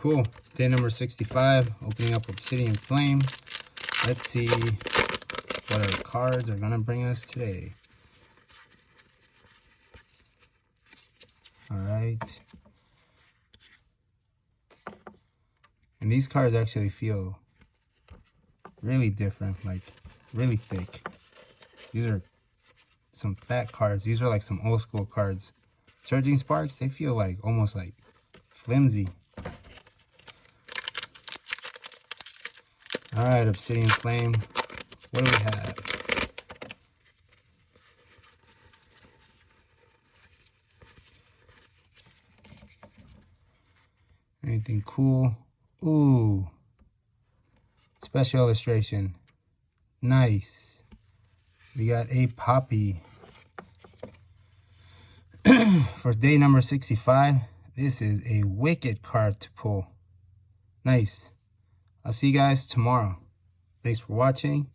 Cool. Day number 65. Opening up Obsidian Flame. Let's see what our cards are going to bring us today. Alright. And these cards actually feel really different, like really thick. These are some fat cards. These are like some old school cards. Surging Sparks, they feel like almost like flimsy. Alright, Obsidian Flame. What do we have? Anything cool? Ooh. Special illustration. Nice. We got a Poppy. For day number 65, this is a wicked card to pull. Nice. I'll see you guys tomorrow. Thanks for watching.